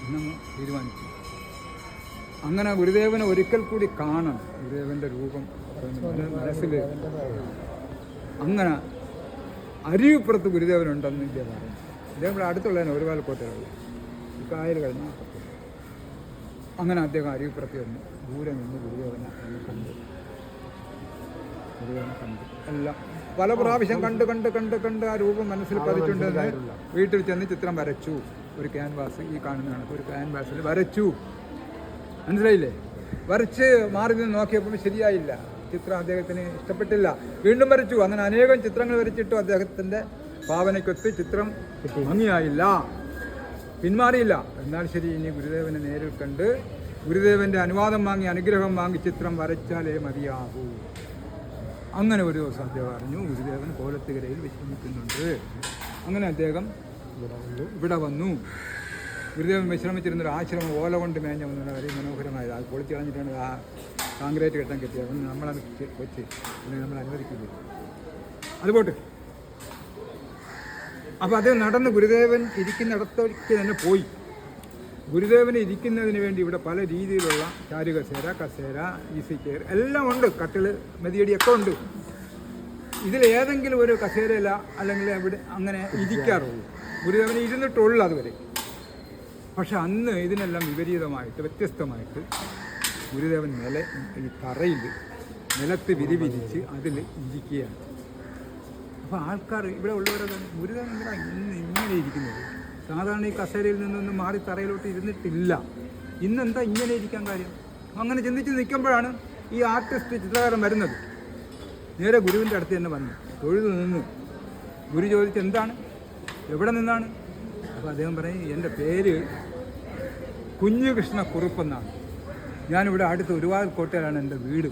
എന്നങ്ങ് തീരുമാനിച്ചു. അങ്ങനെ ഗുരുദേവനെ ഒരിക്കൽ കൂടി കാണണം, ഗുരുദേവൻ്റെ രൂപം മനസ്സിൽ. അങ്ങനെ അരുവിപ്പുറത്ത് ഗുരുദേവനുണ്ടെന്ന് ഇദ്ദേഹം പറഞ്ഞു. ഇദ്ദേഹം ഇവിടെ അടുത്തുള്ളതിന് ഒരുപാട് കോട്ടകളുള്ള ഈ കായൽ കഴിഞ്ഞ അങ്ങനെ അദ്ദേഹം അരുവിപ്പുറത്ത് വന്നു. ദൂരെ നിന്ന് ഗുരുദേവനെ കണ്ടു. ഗുരുദേവനെ കണ്ടു. എല്ലാം പല പ്രാവശ്യം കണ്ട് ആ രൂപം മനസ്സിൽ പതിച്ചുണ്ടെന്ന് വീട്ടിൽ ചെന്ന് ചിത്രം വരച്ചു. ഒരു ക്യാൻവാസ്, ഈ കാണുന്ന കണക്ക് ഒരു ക്യാൻവാസിൽ വരച്ചു. മനസ്സിലായില്ലേ? വരച്ച് മാറി നിന്ന് നോക്കിയപ്പോൾ ശരിയായില്ല. ചിത്രം അദ്ദേഹത്തിന് ഇഷ്ടപ്പെട്ടില്ല. വീണ്ടും വരച്ചു. അങ്ങനെ അനേകം ചിത്രങ്ങൾ വരച്ചിട്ടും അദ്ദേഹത്തിൻ്റെ ഭാവനയ്ക്കൊത്ത് ചിത്രം ഭംഗിയായില്ല. പിന്മാറിയില്ല. എന്നാൽ ശരി, ഇനി ഗുരുദേവനെ നേരിൽ കണ്ട് ഗുരുദേവൻ്റെ അനുവാദം വാങ്ങി അനുഗ്രഹം വാങ്ങി ചിത്രം വരച്ചാലേ മതിയാകൂ. അങ്ങനെ ഒരു ദിവസം അദ്ദേഹം അറിഞ്ഞു ഗുരുദേവൻ കോലത്തുകരയിൽ വിശ്രമിക്കുന്നുണ്ട്. അങ്ങനെ അദ്ദേഹം ഇവിടെ വന്നു. ഗുരുദേവൻ വിശ്രമിച്ചിരുന്നൊരു ആശ്രമം ഓല കൊണ്ട് മേഞ്ഞ വന്നുള്ള വളരെ മനോഹരമായത്. അത് പൊളിച്ച് കളഞ്ഞിട്ടാണ് ആ കാൺക്രീറ്റ് കെട്ടാൻ കെട്ടിയത്. അപ്പം നമ്മളത് വെച്ച് നമ്മൾ അനുവദിക്കില്ല. അതുപോട്ട് അപ്പോൾ അദ്ദേഹം നടന്ന് ഗുരുദേവൻ ഇരിക്കുന്നിടത്തേക്ക് തന്നെ പോയി. ഗുരുദേവന് ഇരിക്കുന്നതിന് വേണ്ടി ഇവിടെ പല രീതിയിലുള്ള ചാരുകസേര, കസേര, ഈസി ചെയർ എല്ലാം ഉണ്ട്. കട്ടിൽ, മെതിയടിയൊക്കെ ഉണ്ട്. ഇതിലേതെങ്കിലും ഒരു കസേരയില അല്ലെങ്കിൽ ഇവിടെ അങ്ങനെ ഇരിക്കാറുള്ളൂ. ഗുരുദേവന് ഇരുന്നിട്ടുള്ളൂ അതുവരെ. പക്ഷെ അന്ന് ഇതിനെല്ലാം വിപരീതമായിട്ട് വ്യത്യസ്തമായിട്ട് ഗുരുദേവൻ ഈ തറയിൽ നിലത്ത് വിരിവിരിച്ച് അതിൽ ഇരിക്കുകയാണ്. അപ്പോൾ ആൾക്കാർ ഇവിടെ ഉള്ളവരൊക്കെ ഗുരുദേവൻ ഇങ്ങനെ ഇരിക്കുന്നത്. സാധാരണ ഈ കസേരയിൽ നിന്നൊന്നും മാറി തറയിലോട്ട് ഇരുന്നിട്ടില്ല. ഇന്നെന്താ ഇങ്ങനെ ഇരിക്കാൻ കാര്യം? അങ്ങനെ ചിന്തിച്ച് നിൽക്കുമ്പോഴാണ് ഈ ആർട്ടിസ്റ്റ് ചിത്രകാരൻ വരുന്നത്. നേരെ ഗുരുവിൻ്റെ അടുത്ത് തന്നെ വന്നു തൊഴുതു നിന്ന്. ഗുരു ചോദിച്ച് എന്താണ്, എവിടെ നിന്നാണ്? അപ്പോൾ അദ്ദേഹം പറയും, എൻ്റെ പേര് കുഞ്ഞുകൃഷ്ണ കുറുപ്പെന്നാണ്. ഞാനിവിടെ അടുത്ത് ഒരുപാട് കോട്ടയിലാണ് എൻ്റെ വീട്.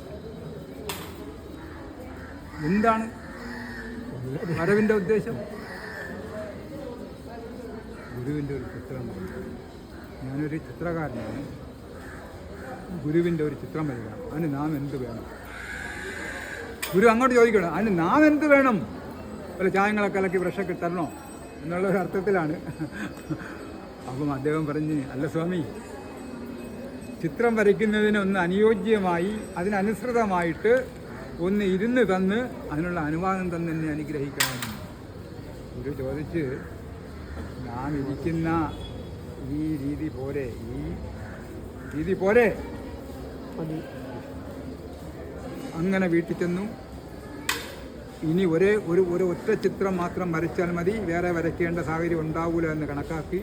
എന്താണ് വരവിൻ്റെ ഉദ്ദേശം? ഗുരുവിൻ്റെ ഒരു ചിത്രം. ഞാനൊരു ചിത്രകാരനാണ്. ഗുരുവിൻ്റെ ഒരു ചിത്രം വരികയാണ്. അതിന് നാം എന്ത് വേണം? ഗുരു അങ്ങോട്ട് ചോദിക്കണം, അതിന് നാം എന്ത് വേണം? വല്ല ചായങ്ങളൊക്കെ ഇളക്കി ബ്രഷൊക്കെ തരണോ എന്നുള്ളൊരു അർത്ഥത്തിലാണ്. അപ്പം അദ്ദേഹം പറഞ്ഞ്, അല്ല സ്വാമി, ചിത്രം വരയ്ക്കുന്നതിന് ഒന്ന് അനുയോജ്യമായി അതിനനുസൃതമായിട്ട് ഒന്ന് ഇരുന്ന് തന്ന് അതിനുള്ള അനുവാദം തന്നെ എന്നെ അനുഗ്രഹിക്കണം. ഗുരു ചോദിച്ച്, നാം ഇരിക്കുന്ന ഈ രീതി പോരെ? ഈ രീതി പോരെ? അങ്ങനെ വീട്ടിൽ ചെന്നു. ഇനി ഒരു ഒറ്റ ചിത്രം മാത്രം വരച്ചാൽ മതി, വേറെ വരയ്ക്കേണ്ട സാഹചര്യം ഉണ്ടാവില്ല എന്ന് കണക്കാക്കി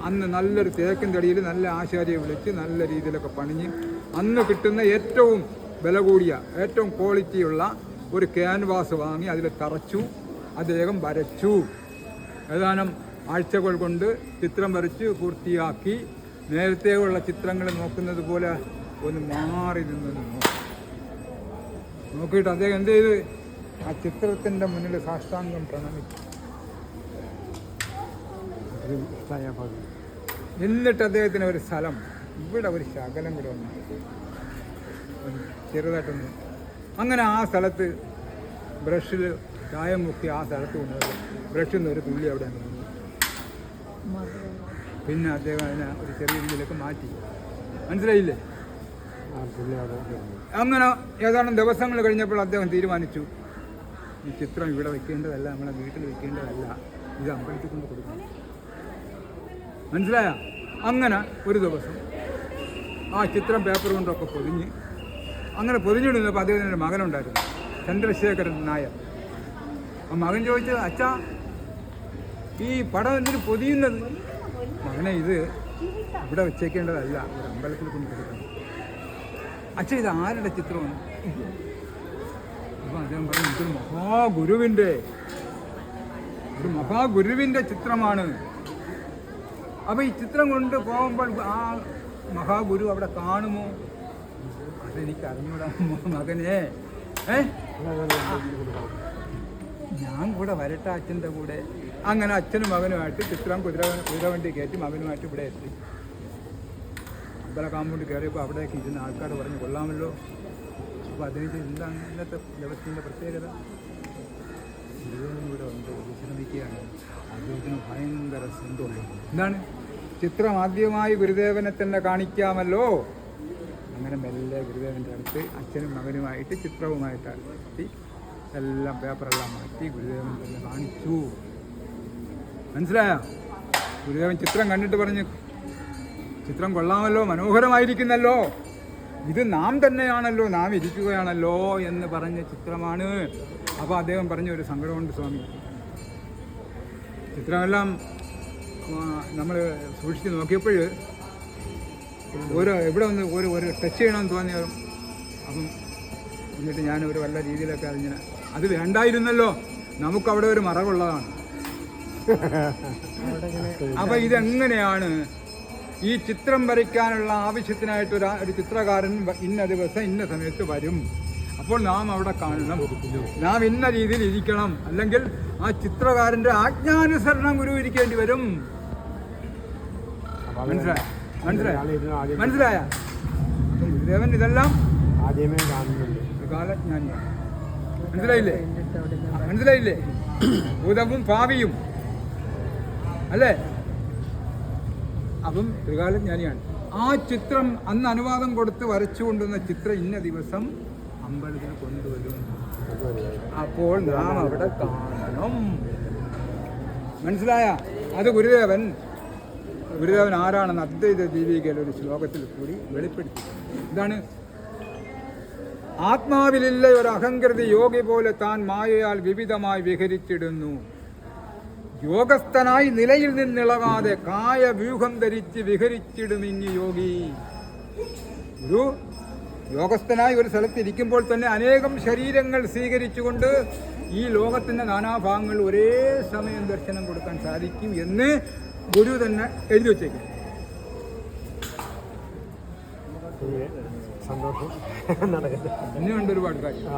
അന്ന് നല്ലൊരു തേക്കിൻ തടിയിൽ നല്ല ആശാരിയെ വിളിച്ച് നല്ല രീതിയിലൊക്കെ പണിഞ്ഞ് അന്ന് കിട്ടുന്ന ഏറ്റവും വില കൂടിയ ഏറ്റവും ക്വാളിറ്റിയുള്ള ഒരു ക്യാൻവാസ് വാങ്ങി അതിൽ തറച്ചു. അദ്ദേഹം വരച്ചു. ഏതാനും ആഴ്ചകൾ കൊണ്ട് ചിത്രം വരച്ച് പൂർത്തിയാക്കി. നേരത്തെയുള്ള ചിത്രങ്ങൾ നോക്കുന്നത് പോലെ ഒന്ന് മാറി നിന്ന് നോക്കിയിട്ട് അദ്ദേഹം എന്ത് ചെയ്ത്, ആ ചിത്രത്തിൻ്റെ മുന്നിൽ സാഷ്ടാംഗം പ്രണമിച്ചു. എന്നിട്ട് അദ്ദേഹത്തിന് ഒരു സ്ഥലം, ഇവിടെ ഒരു ശകലം കൂടെ വന്നു ചെറുതായിട്ടൊന്ന്. അങ്ങനെ ആ സ്ഥലത്ത് ബ്രഷിൽ ചായം മുക്കി ആ സ്ഥലത്ത് കൊണ്ടുവരും. ബ്രഷിൽ നിന്ന് ഒരു തുള്ളി അവിടെ നിന്നു. പിന്നെ അദ്ദേഹം അതിനെ ഒരു ചെറിയ രീതിയിലേക്ക് മാറ്റി. മനസ്സിലായില്ലേ? അങ്ങനെ ഏതാനും ദിവസങ്ങൾ കഴിഞ്ഞപ്പോൾ അദ്ദേഹം തീരുമാനിച്ചു, ഈ ചിത്രം ഇവിടെ വയ്ക്കേണ്ടതല്ല, നമ്മളെ വീട്ടിൽ വയ്ക്കേണ്ടതല്ല, ഇത് അമ്പലത്തിൽ കൊണ്ട് കൊടുക്കണം. മനസ്സിലായ? അങ്ങനെ ഒരു ദിവസം ആ ചിത്രം പേപ്പർ കൊണ്ടൊക്കെ പൊതിഞ്ഞ് അങ്ങനെ പൊതിഞ്ഞിടുന്നപ്പോൾ അദ്ദേഹത്തിൻ്റെ മകനുണ്ടായിരുന്നു, ചന്ദ്രശേഖരൻ നായർ. ആ മകൻ ചോദിച്ചത്, അച്ഛാ, ഈ പടം എന്തിന് പൊതിയുന്നത്? മകനെ, ഇത് ഇവിടെ വെച്ചേക്കേണ്ടതല്ല, ഒരു അമ്പലത്തിൽ കൊണ്ട് കൊടുക്കണം. അച്ഛൻ, ഇത് ആരുടെ ചിത്രമാണ്? അപ്പോൾ അദ്ദേഹം പറഞ്ഞു, ഇതൊരു മഹാഗുരുവിൻ്റെ ചിത്രമാണ്. അപ്പോൾ ഈ ചിത്രം കൊണ്ട് പോകുമ്പോൾ ആ മഹാഗുരു അവിടെ കാണുമോ? അതെനിക്ക് അറിഞ്ഞൂടാ മകനെ. ഞാൻ കൂടെ വരട്ടെ അച്ഛൻ്റെ കൂടെ. അങ്ങനെ അച്ഛനും മകനുമായിട്ട് ചിത്രം കുതിരവണ്ടി കയറ്റി മകനുമായിട്ട് ഇവിടെ എത്തി. അമ്പല കാമ്പൗണ്ട് കയറിയപ്പോൾ അവിടേക്ക് ഇരുന്ന ആൾക്കാർ പറഞ്ഞു, കൊള്ളാമല്ലോ. അപ്പോൾ അതിന് എന്താണ് ഇന്നത്തെ ദിവസത്തിൻ്റെ പ്രത്യേകത? ഗുരുവിനും ഇവിടെ ഉണ്ട്, വിശ്രമിക്കുകയാണ്. അദ്ദേഹത്തിന് ഭയങ്കര സന്തോഷം. എന്താണ് ചിത്രം ആദ്യമായി ഗുരുദേവനെ തന്നെ കാണിക്കാമല്ലോ. അങ്ങനെ മെല്ലെ ഗുരുദേവൻ്റെ അടുത്ത് അച്ഛനും മകനുമായിട്ട് ചിത്രവുമായിട്ട് എത്തി. എല്ലാം പേപ്പറെല്ലാം മാറ്റി ഗുരുദേവൻ തന്നെ കാണിച്ചു. മനസ്സിലായോ? ഗുരുദേവൻ ചിത്രം കണ്ടിട്ട് പറഞ്ഞു, ചിത്രം കൊള്ളാമല്ലോ, മനോഹരമായിരിക്കുന്നല്ലോ, ഇത് നാം തന്നെയാണല്ലോ, നാം ഇരിക്കുകയാണല്ലോ എന്ന് പറഞ്ഞ ചിത്രമാണ്. അപ്പോൾ അദ്ദേഹം പറഞ്ഞു, ഒരു സങ്കടമുണ്ട് സ്വാമി, ചിത്രമെല്ലാം നമ്മൾ സൂക്ഷിച്ച് നോക്കിയപ്പോൾ ഇവിടെ ഒന്ന് ഒരു ടച്ച് ചെയ്യണമെന്ന് തോന്നി. അപ്പം എന്നിട്ട് ഞാൻ ഒരു വല്ല രീതിയിലൊക്കെ അതിങ്ങനെ, അത് വേണ്ടായിരുന്നല്ലോ, നമുക്കവിടെ ഒരു മറവുള്ളതാണ്. അപ്പം ഇതെങ്ങനെയാണ് ഈ ചിത്രം വരയ്ക്കാനുള്ള ആവശ്യത്തിനായിട്ട് ഒരു ചിത്രകാരൻ ഇന്ന ദിവസം ഇന്ന സമയത്ത് വരും, അപ്പോൾ നാം അവിടെ കാണണം, നാം ഇന്ന രീതിയിൽ ഇരിക്കണം, അല്ലെങ്കിൽ ആ ചിത്രകാരൻ്റെ ആജ്ഞാനുസരണം ഗുരു ഇരിക്കേണ്ടി വരും. മനസ്സിലായ ഗുരുദേവൻ ഇതെല്ലാം ആദ്യമേ കാണുന്നുണ്ട്. കാലജ്ഞാനിയാണ്. മനസ്സിലായില്ലേ? ഭൂതവും ഭാവിയും അല്ലേ? അപ്പം ത്രികാലജ്ഞാനിയാണ്. ആ ചിത്രം അന്ന് അനുവാദം കൊടുത്ത് വരച്ചു കൊണ്ടുവന്ന ചിത്രം ഇന്ന ദിവസം അമ്പലത്തിൽ കൊണ്ടുവരും, അപ്പോൾ നാം അവിടെ കാണണം. മനസ്സിലായ? അത് ഗുരുദേവൻ ആരാണെന്ന് അദ്വൈത ദീപികയിൽ ഒരു ശ്ലോകത്തിൽ കൂടി വെളിപ്പെടുത്തി. ഇതാണ് ആത്മാവിലില്ല ഒരു അഹങ്കൃതി യോഗി പോലെ താൻ മായയാൽ വിവിധമായി വിഹരിച്ചിടുന്നു. യോഗസ്ഥനായി നിലയിൽ നിന്നിളകാതെ കായ വ്യൂഹം ധരിച്ച് വിഹരിച്ചിടുമിങ്ങി യോഗി. ഒരു യോഗസ്ഥനായി ഒരു സ്ഥലത്തിരിക്കുമ്പോൾ തന്നെ അനേകം ശരീരങ്ങൾ സ്വീകരിച്ചുകൊണ്ട് ഈ ലോകത്തിൻ്റെ നാനാഭാഗങ്ങൾ ഒരേ സമയം ദർശനം കൊടുക്കാൻ സാധിക്കും എന്ന് ഗുരു തന്നെ എഴുതി വച്ചേക്കും. സന്തോഷം. ഇനിയുണ്ട് ഒരുപാട് കാര്യം.